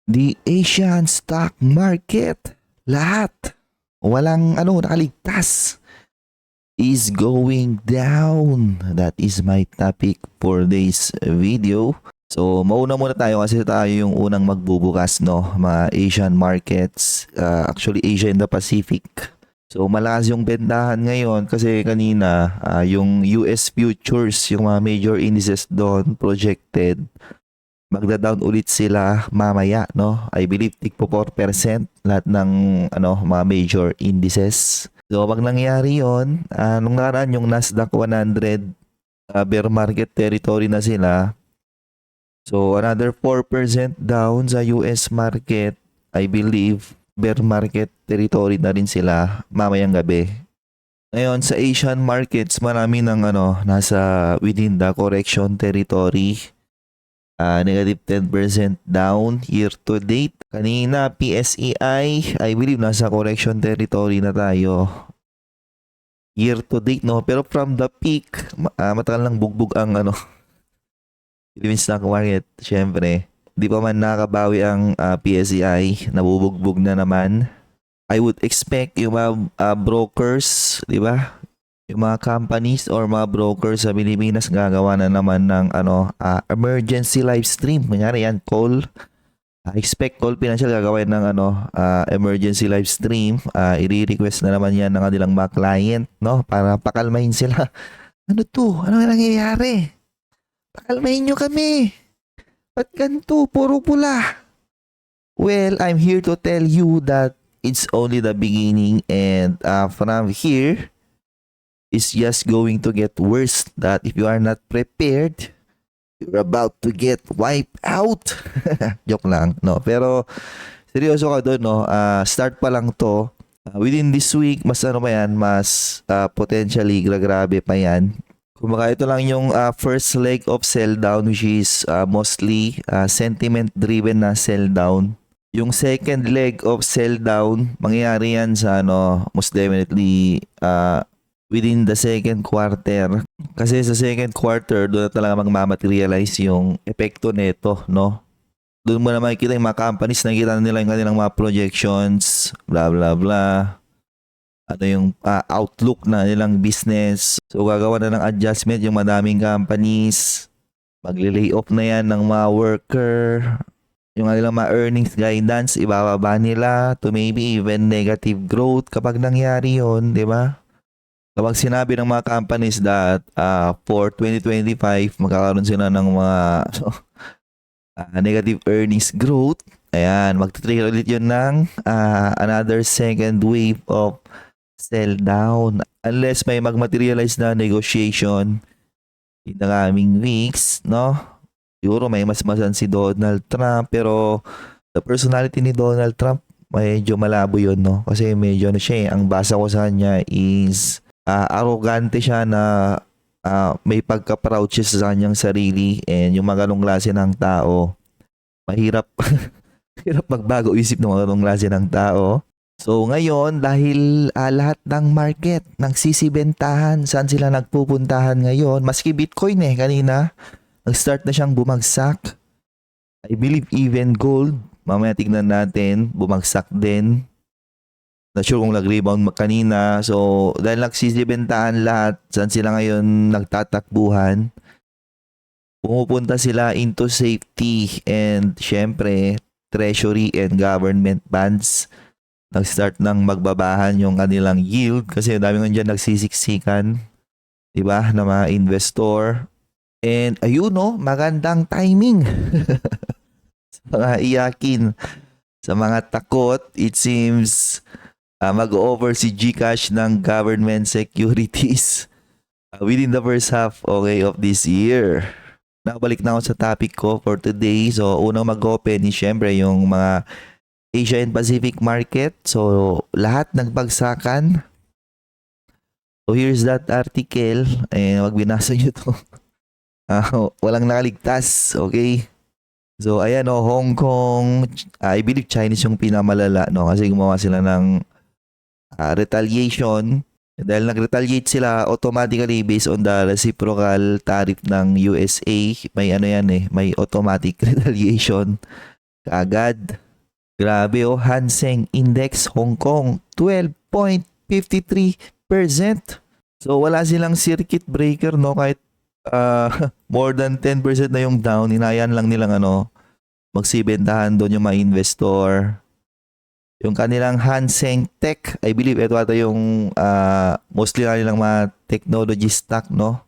The Asian stock market, lahat, walang nakaligtas, is going down. That is my topic for this video. So, mauna muna tayo kasi tayo yung unang magbubukas, no? Mga Asian markets, actually Asia in the Pacific. So, malakas yung bentahan ngayon kasi kanina, yung US futures, yung mga major indices doon projected, magda-down ulit sila mamaya, no? I believe tigpo 4% lahat ng mga major indices. So, pag nangyari yon, nung nakaraan yung Nasdaq 100 bear market territory na sila. So, another 4% down sa US market. I believe bear market territory na rin sila mamayang gabi. Ngayon, sa Asian markets, marami ng nasa within the correction territory. Negative 10% down year to date. Kanina, PSEI, I believe nasa correction territory na tayo. Year to date, no? Pero from the peak, matagal lang bugbog ang Philippine stock market. Siyempre, di pa man nakabawi ang PSEI, nabubugbog na naman. I would expect yung mga brokers, di ba? Yung mga companies or mga brokers sa Pilipinas gagawa na naman ng emergency live stream. Kunyari yan, call. I expect Call Financial gagawin ng emergency live stream. I-request na naman yan ng kanilang mga client, no? Para pakalmahin sila. Ano to? Ano nangyayari? Pakalmahin nyo kami. Ba't ganito? Puro pula. Well, I'm here to tell you that it's only the beginning and from here, it's just going to get worse. That if you are not prepared, you're about to get wiped out. Joke lang, no? Pero seryoso ka doon, no? Start pa lang to. Within this week, mas mas potentially grabe pa yan. Kumbaga ito lang yung first leg of sell down, which is mostly sentiment driven na sell down. Yung second leg of sell down, mangyayari yan sa most definitely within the second quarter. Kasi sa second quarter, doon na talaga magmamaterialize yung epekto nito, no? Doon mo na makikita yung mga companies, nakikita nila yung kanilang mga projections, blah blah blah. Ano yung outlook na nilang business. So gagawa na ng adjustment yung madaming companies. Magli-lay off na yan ng mga worker. Yung kanilang mga earnings guidance, ibababa nila to maybe even negative growth kapag nangyari yon, di ba? Kapag sinabi ng mga companies that for 2025, magkakaroon sila ng mga negative earnings growth, ayan, magti-trigger ulit yun ng another second wave of sell down. Unless may magmaterialize na negotiation in the coming weeks, no? Siguro may masmasan si Donald Trump, pero the personality ni Donald Trump, medyo malabo yun, no? Kasi medyo siya, ang basa ko sa kanya is arrogante siya na may pagka-proud siya sa kanyang sarili, and yung mga ganong klase ng tao, mahirap hirap magbago isip ng mga ganong klase ng tao. So ngayon, dahil lahat ng market nagsisibentahan, saan sila nagpupuntahan ngayon? Maski Bitcoin kanina, nag-start na siyang bumagsak. I believe even gold, mamaya tignan natin, bumagsak din. Not sure kung nag-rebound kanina. So dahil nagsisibentahan lahat, saan sila ngayon nagtatakbuhan? Pumupunta sila into safety and syempre, treasury and government bonds. Nag-start ng magbabahan yung kanilang yield kasi dami nga dyan nagsisiksikan, diba, na mga investor. And ayun, no, magandang timing sa mga iyakin, sa mga takot. It seems mag-over si GCash ng government securities within the first half of this year. Nakabalik na ako sa topic ko for today. So unang mag-open is syempre yung mga Asia and Pacific market. So, lahat nagbagsakan. So, here's that article. Wag binasa nyo to. Walang nakaligtas. Okay? So, ayan Hong Kong. I believe Chinese yung pinamalala, no? Kasi gumawa sila ng retaliation. Dahil nag-retaliate sila automatically based on the reciprocal tariff ng USA. May may automatic retaliation. kaagad. Grabe oh, Hang Seng Index Hong Kong 12.53%. So wala silang circuit breaker no, kahit more than 10% na yung down, inayan lang nilang magsibentahan doon yung mga investor. Yung kanilang Hang Seng Tech, I believe ito ata yung mostly na nilang mga technology stock no.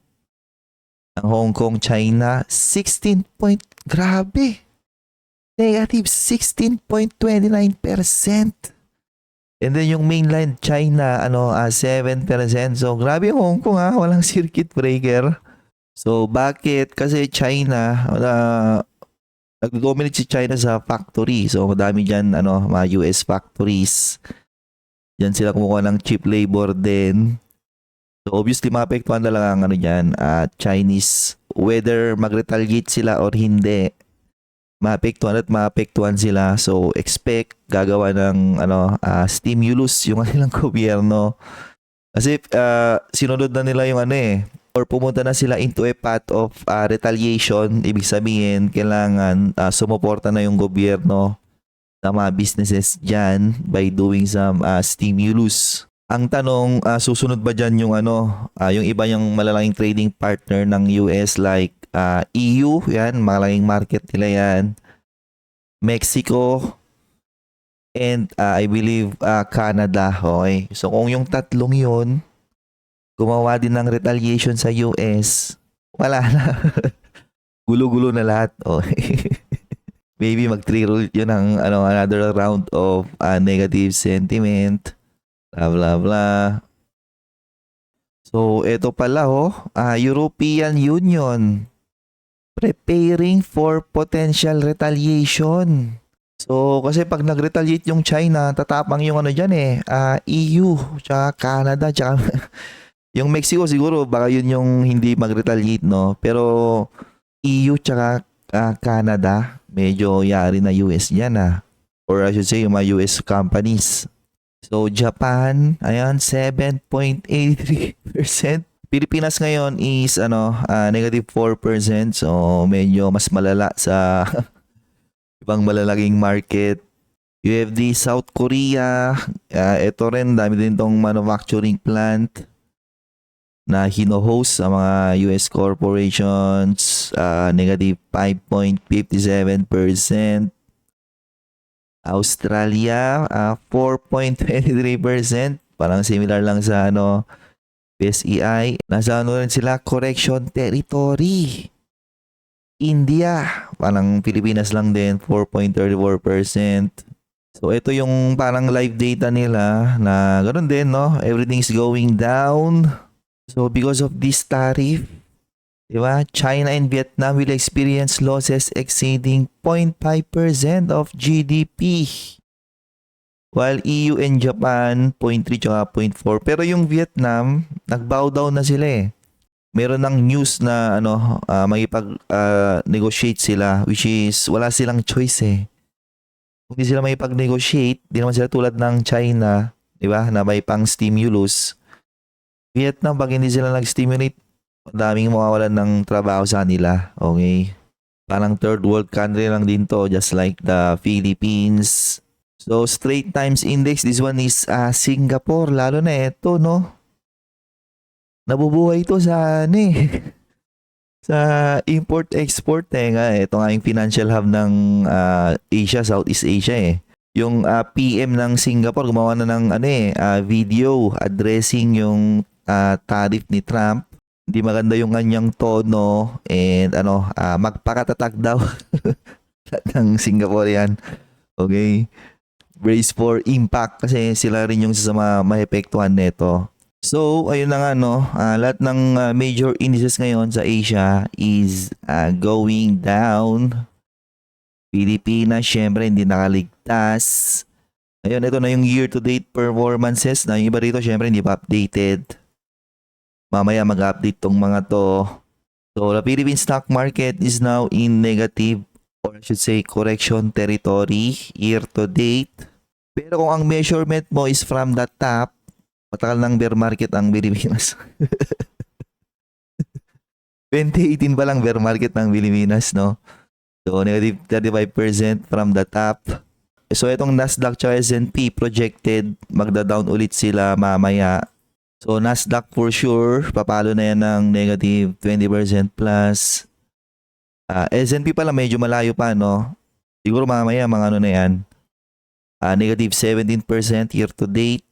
Ang Hong Kong, China, 16 point, grabe. Negative 16.29%. And then yung mainland China, 7%. So grabe yung Hong Kong walang circuit breaker. So bakit? Kasi China, nag-dominate si China sa factory. So madami dyan, mga US factories. Diyan sila kumukuha ng cheap labor din. So obviously maapektuhan talaga ang Chinese, whether mag-retaliate sila or hindi. Maapektuhan sila. So expect gagawa ng stimulus yung kanilang gobyerno. Kasi sinunod na nila yung or pumunta na sila into a path of retaliation. Ibig sabihin, kailangan sumuporta na yung gobyerno sa mga businesses dyan by doing some stimulus. Ang tanong, susunod ba dyan yung yung iba yung malalaking trading partner ng US like EU, yan, malaking market nila yan. Mexico, and I believe Canada, okay? So kung yung tatlong yun, gumawa din ng retaliation sa US, wala na. Gulo-gulo na lahat, okay? Maybe mag-trigger yun ng another round of negative sentiment. Blah, blah, blah. So, ito pala European Union preparing for potential retaliation. So, kasi pag nag-retaliate yung China, tatapang yung dyan EU, tsaka Canada, tsaka yung Mexico siguro, baka yun yung hindi mag-retaliate, no? Pero EU tsaka Canada, medyo yari na US yan Or I should say, yung mga US companies. So, Japan, ayan, 7.83%. Pilipinas ngayon is negative 4%. So, medyo mas malala sa ibang malalaking market. You have the South Korea. Ito rin, dami din tong manufacturing plant na hino-host sa mga US corporations. Negative 5.57%. Australia, 4.23%. Parang similar lang sa PSEI. Nasa rin sila, correction territory. India, parang Pilipinas lang din, 4.34%. So ito yung parang live data nila na ganoon din, no? Everything's going down. So because of this tariff, diba? China and Vietnam will experience losses exceeding 0.5% of GDP. While EU and Japan, 0.3 tsaka 0.4. Pero yung Vietnam, nag-bow down na sila Meron ng news na makipag-negotiate sila, which is wala silang choice Kung hindi sila makipag-negotiate, di naman sila tulad ng China, di ba, na may pang stimulus. Vietnam, pag hindi sila nag-stimulate, daming mawawalan ng trabaho sa nila. Okay? Parang third world country lang din to, just like the Philippines. So, Straits Times Index, this one is Singapore. Lalo na ito, no? Nabubuhay ito sa, sa import-export Ito nga yung financial hub ng Asia, Southeast Asia Yung PM ng Singapore, gumawa na ng video addressing yung tariff ni Trump. Hindi maganda yung kanyang tono and magpakatatag daw lahat ng Singaporean. Okay? Brace for impact kasi sila rin yung sa mga maepektuhan nito. So, ayun na nga lahat ng major indices ngayon sa Asia is going down. Pilipinas, syempre, hindi nakaligtas. Ayun, ito na yung year-to-date performances na yung iba rito, syempre, hindi pa updated. Mamaya mag-update tong mga to. So, the Philippine stock market is now in negative, or I should say, correction territory year-to-date. Pero kung ang measurement mo is from the top, matagal ng bear market ang Pilipinas. 2018 pa lang bear market ng Pilipinas, no? So, negative 35% from the top. So, itong Nasdaq at S&P projected magda-down ulit sila mamaya. So, Nasdaq for sure, papalo na yan ng negative 20% plus. S&P pala medyo malayo pa, no? Siguro mamaya mga ano na yan. Negative 17% year to date.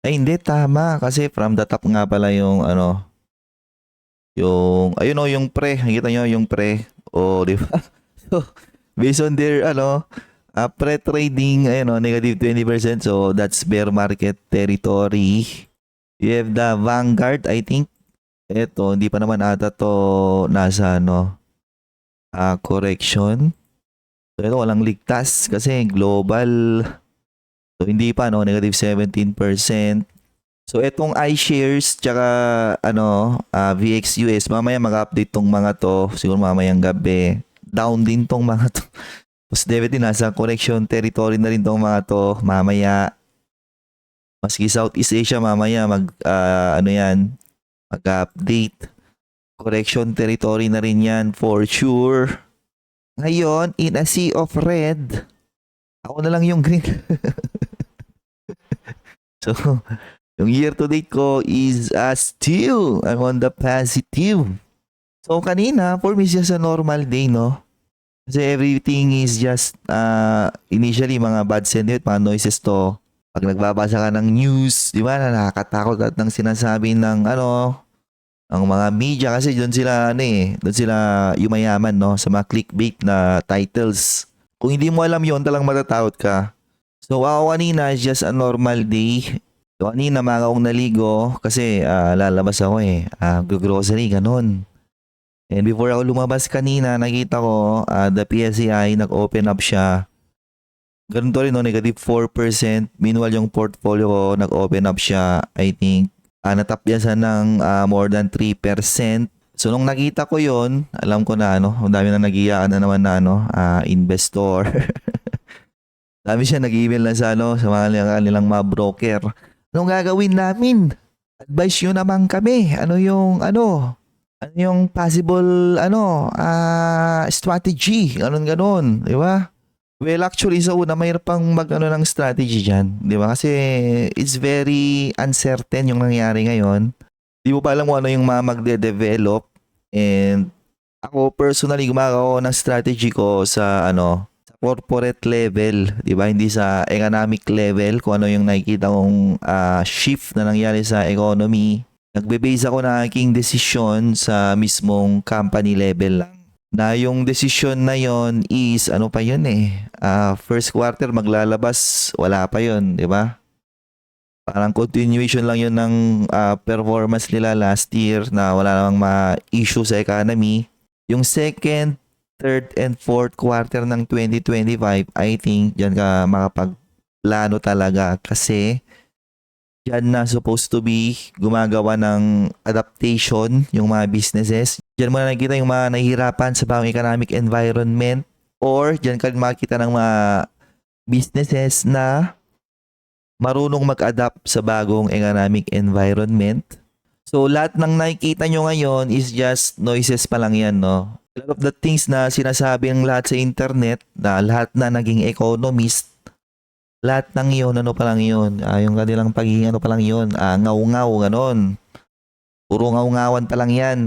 Ay, hindi, tama. Kasi from the top nga pala yung ano, yung, ayun o, yung pre. Nakita nyo yung pre. O, di ba? So, based on their, ano, pre-trading, ayun o, negative 20%. So, that's bear market territory. You have the Vanguard, I think. Ito, hindi pa naman ata to nasa, ano, correction. So, ito, walang ligtas kasi global. So, hindi pa, no? Negative 17%. So, itong iShares, tsaka, ano, VXUS, mamaya mag-update tong mga to. Siguro mamayang gabi. Down din tong mga to. Tapos, definitely, nasa correction territory na rin tong mga to. Mamaya, maski Southeast Asia, mamaya, ano yan, mag-update. Correction territory na rin yan, for sure. Ngayon, in a sea of red, ako na lang yung green. So, yung year to date ko is still, I'm on the positive. So, kanina, for me, it's just a normal day, no? Kasi everything is just, initially, mga bad sentiment, mga noises to. Pag nagbabasa ka ng news, di ba, na nakakatakot at ng sinasabi ng, ano, ang mga media kasi doon sila doon sila yumayaman no sa mga clickbait na titles. Kung hindi mo alam 'yon, talagang matatakot ka. So ako kanina is just a normal day. So kanina mga akong naligo kasi lalabas ako grocery ganun. And before ako lumabas kanina, nakita ko the PSEI nag-open up siya. Ganun to rin no, negative 4%. Meanwhile yung portfolio ko nag-open up siya, I think natapyasan ng more than 3%. So nung nakita ko yon, alam ko na ang dami na nag-iyakan na naman na investor. Dami siya nag-email na sa sa mga kanilang mga broker. Anong gagawin namin? Advise nyo naman kami. Ano yung possible strategy? Ganon, di ba? Well, actually, sa una, mayroon pang ng strategy dyan. Di ba? Kasi it's very uncertain yung nangyari ngayon. Di mo pa alam kung ano yung magde-develop. And ako personally, gumagawa ko ng strategy ko sa sa corporate level. Di ba? Hindi sa economic level. Kung ano yung nakikita kong shift na nangyari sa economy. Nagbe-base ako na aking desisyon sa mismong company level lang. Na yung decision na yon is pa yun first quarter maglalabas, wala pa yun, di ba? Parang continuation lang yun ng performance nila last year na wala namang ma-issue sa economy. Yung second, third, and fourth quarter ng 2025, I think dyan ka makapagplano talaga kasi yan na supposed to be gumagawa ng adaptation yung mga businesses. Diyan mo na nakikita yung mga nahihirapan sa bagong economic environment or diyan ka makikita ng mga businesses na marunong mag-adapt sa bagong economic environment. So lahat ng nakikita nyo ngayon is just noises pa lang yan, no? A lot of the things na sinasabi ng lahat sa internet na lahat na naging economist, lahat ng yun, pa lang yun. Yung kanilang pagiging pa lang yun. Ngaw-ngaw, ganon. Puro ngaw-ngawan pa lang yan.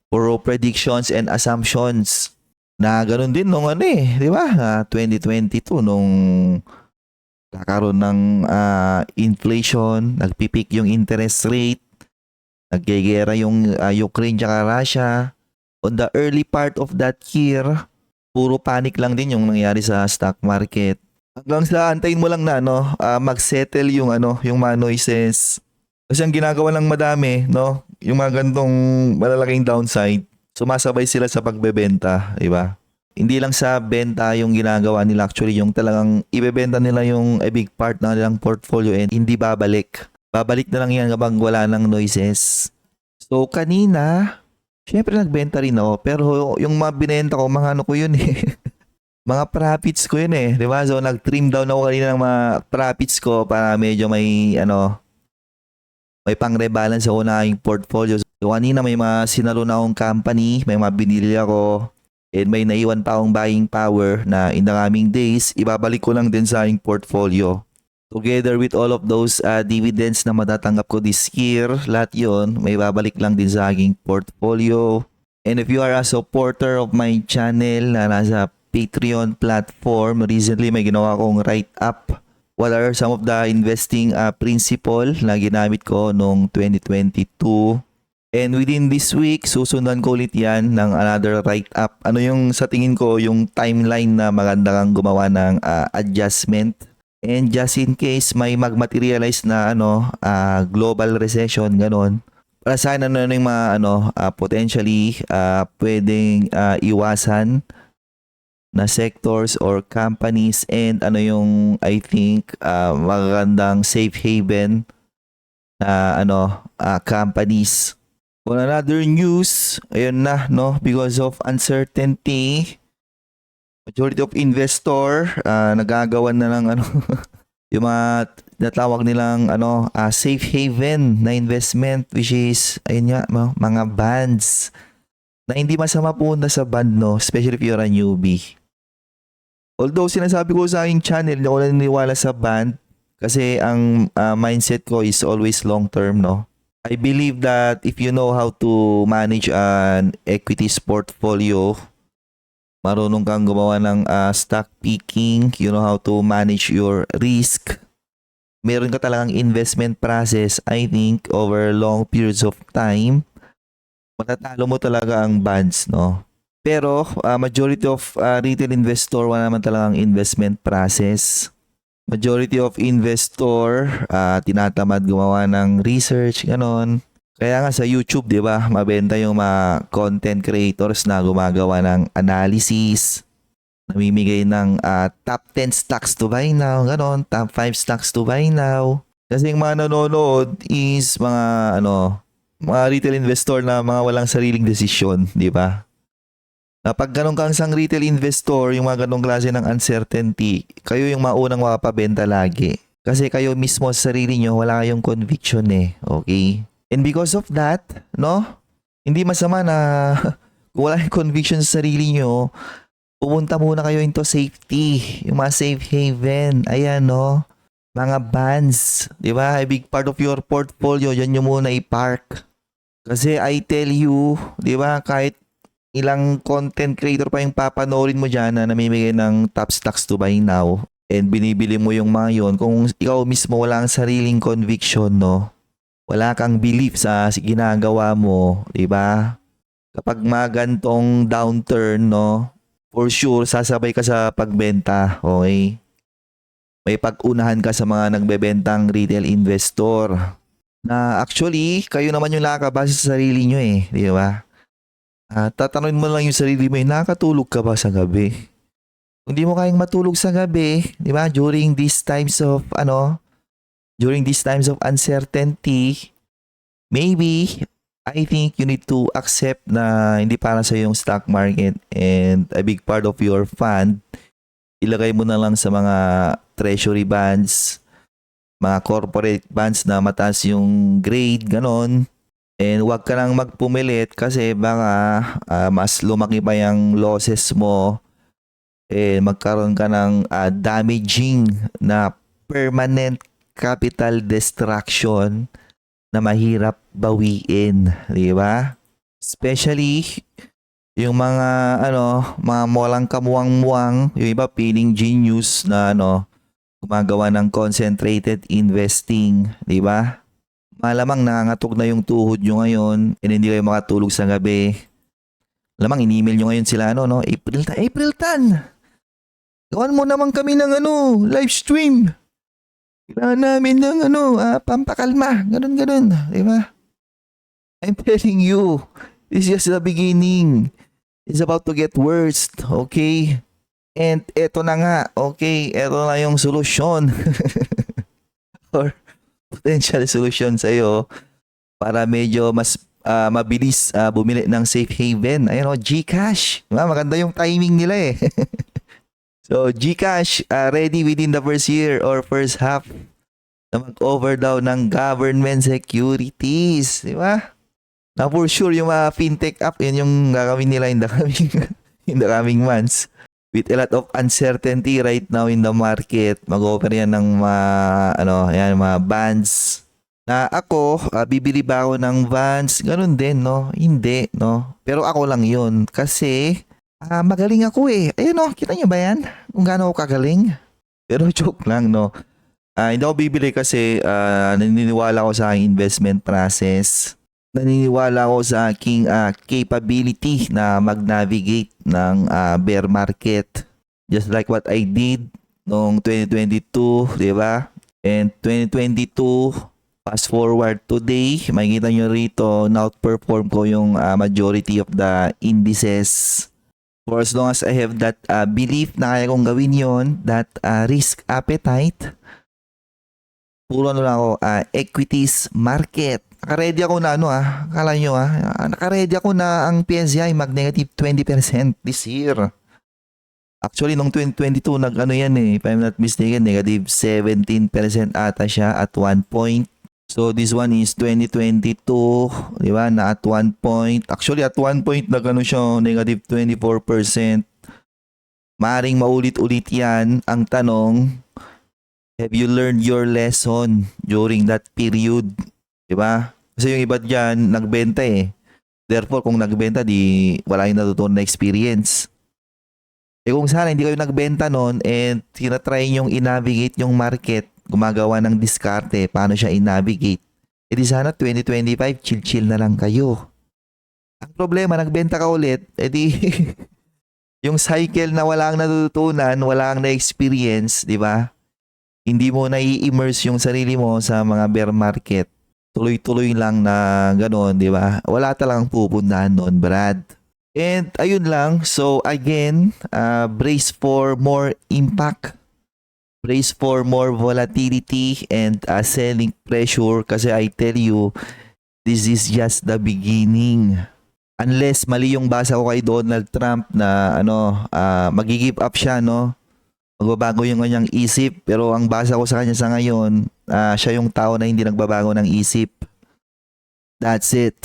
Puro predictions and assumptions. Na ganon din nung di ba? 2022, nung kakaroon ng inflation, nagpipik yung interest rate, naggegera yung Ukraine tsaka Russia. On the early part of that year, puro panic lang din yung nangyari sa stock market. Hanggang sa antayin mo lang na mag-settle yung yung mga noises. Kasi ang ginagawa lang madami, yung mga gantong malalaking downside, sumasabay sila sa pagbebenta, di ba? Hindi lang sa benta yung ginagawa nila, actually yung talagang ibebenta nila yung a big part ng nilang portfolio and hindi babalik. Babalik na lang yan kapag wala ng noises. So kanina, syempre nagbenta rin ako, pero yung mga binenta ko, mga ko yun mga profits ko yun di ba? So nag-trim down ako kanina ng mga profits ko para medyo may may pang-rebalance ako na aking portfolio. So kanina may mga sinalo na akong company, may mga binili ako. And may naiwan pa akong buying power na in the coming days, ibabalik ko lang din sa aking portfolio. Together with all of those dividends na matatanggap ko this year, lahat yun, may babalik lang din sa aking portfolio. And if you are a supporter of my channel na nasa Patreon platform, recently may ginawa kong write-up. What are some of the investing principle na ginamit ko noong 2022? And within this week, susundan ko ulit yan ng another write-up. Ano yung sa tingin ko yung timeline na maganda kang gumawa ng adjustment. And just in case may mag-materialize na global recession, ganon. Para sa akin, ano yung mga potentially pwedeng iwasan na sectors or companies, and ano yung I think magandang safe haven na companies. On another news, ayun na, no, because of uncertainty, majority of investor nagagawan na ng yung mga natawag nilang safe haven na investment, which is ayun nga, mga bonds na hindi masama punta sa bond, no, especially if you're a newbie. Although sinasabi ko sa aking channel, hindi ako naniniwala sa bond kasi ang mindset ko is always long term, no. I believe that if you know how to manage an equities portfolio, marunong kang gumawa ng stock picking, you know how to manage your risk, meron ka talagang investment process, I think over long periods of time, matatalo mo talaga ang bonds, no? Pero majority of retail investor wala naman talagang investment process. Majority of investor tinatamad gumawa ng research, ganon. Kaya nga sa YouTube, di ba, mabenta yung mga content creators na gumagawa ng analysis, namimigay ng top 10 stocks to buy now, ganon, top 5 stocks to buy now. Kasi yung mga nanonood is mga mga retail investor na mga walang sariling desisyon, di ba? Pag ganun kang isang retail investor, yung mga ganung klase ng uncertainty, kayo yung maunang makapabenta lagi. Kasi kayo mismo sa sarili nyo, wala kayong conviction okay? And because of that, no? Hindi masama na kung wala kayong conviction sa sarili nyo, pumunta muna kayo into safety, yung mga safe haven, ayan, no? Mga bonds, di ba? A big part of your portfolio, yan nyo muna i-park. Kasi I tell you, di ba, kahit ilang content creator pa yung papanoorin mo dyan na namimigay ng top stocks to buy now and binibili mo yung mga yun, kung ikaw mismo wala kang sariling conviction, no? Wala kang belief sa ginagawa mo, di ba? Kapag magantong downturn, no, for sure sasabay ka sa pagbenta, okay? May pag-unahan ka sa mga nagbebentang retail investor na actually kayo naman yung nakakabase sa sarili nyo di ba? Tatanungin mo lang yung sarili mo, nakakatulog ka ba sa gabi? Kung di mo kayang matulog sa gabi, di ba, during these times of uncertainty, maybe I think you need to accept na hindi para sa yung stock market, and a big part of your fund ilagay mo na lang sa mga treasury bonds, mga corporate bonds na mataas yung grade, ganon. And wag ka nang magpumilit kasi baka mas lumaki pa yung losses mo, magkaroon ka ng damaging na permanent capital destruction na mahirap bawiin, di ba? Especially yung mga mga walang kamuwang-muwang, yung iba feeling genius na gumagawa ng concentrated investing, di ba? Malamang nangangatog na yung tuhod nyo ngayon and hindi kayo makatulog sa gabi. Malamang in-email nyo ngayon sila April tan, gawan mo naman kami ng live stream. Kailangan namin ng pampakalma, ganun, di ba? I'm telling you, this is just the beginning. It's about to get worse, okay? And eto na nga, okay, eto na yung solusyon. Or potential solution sa iyo para medyo mas mabilis bumili ng safe haven. Ayun GCash. Maganda yung timing nila So GCash ready within the first year or first half na mag-over daw ng government securities, di ba? Na for sure yung mga fintech app, yun yung gagawin nila in the coming in the coming months. With a lot of uncertainty right now in the market, mag-offer yan ng mga bonds. Na ako, bibili ba ako ng bonds? Ganun din, no? Hindi, no? Pero ako lang yun. Kasi, magaling ako eh. Ayun, no? Kita nyo ba yan? Kung gaano ako kagaling? Pero joke lang, no? Hindi ako bibili kasi naniniwala ako sa aking investment process. Naniniwala ako sa aking capability na mag-navigate ng bear market. Just like what I did noong 2022, di ba? And 2022, fast forward today, makikita nyo rito, na-outperform ko yung majority of the indices. For as long as I have that belief na kaya kong gawin yon, that risk appetite, puro lang ako, equities market. Naka-ready ako na akala nyo naka-ready ako na ang PSI mag-negative 20% this year. Actually, nung 2022, yan if I'm not mistaken, negative 17% ata siya at one point. So, this one is 2022, di ba, na at one point. Actually, at one point, siya, negative 24%. Maaring maulit-ulit yan. Ang tanong, have you learned your lesson during that period? Diba? Kasi yung iba dyan, nagbenta eh. Therefore, kung nagbenta, wala yung natutunan na experience. Kung sana hindi kayo nagbenta noon and tinatry nyong i-navigate yung market, gumagawa ng diskarte, paano siya i-navigate, di sana 2025, chill-chill na lang kayo. Ang problema, nagbenta ka ulit, yung cycle na wala kang natutunan, wala kang na-experience, di ba? Hindi mo na-i-immerse yung sarili mo sa mga bear market. Tuloy-tuloy lang na gano'n, di ba? Wala talagang pupuntahan noon, Brad. And ayun lang. So again, brace for more impact. Brace for more volatility and selling pressure. Kasi I tell you, this is just the beginning. Unless mali yung basa ko kay Donald Trump na magi-give up siya, no? Magbabago yung kanyang isip, pero ang basa ko sa kanya sa ngayon, siya yung tao na hindi nagbabago ng isip. That's it.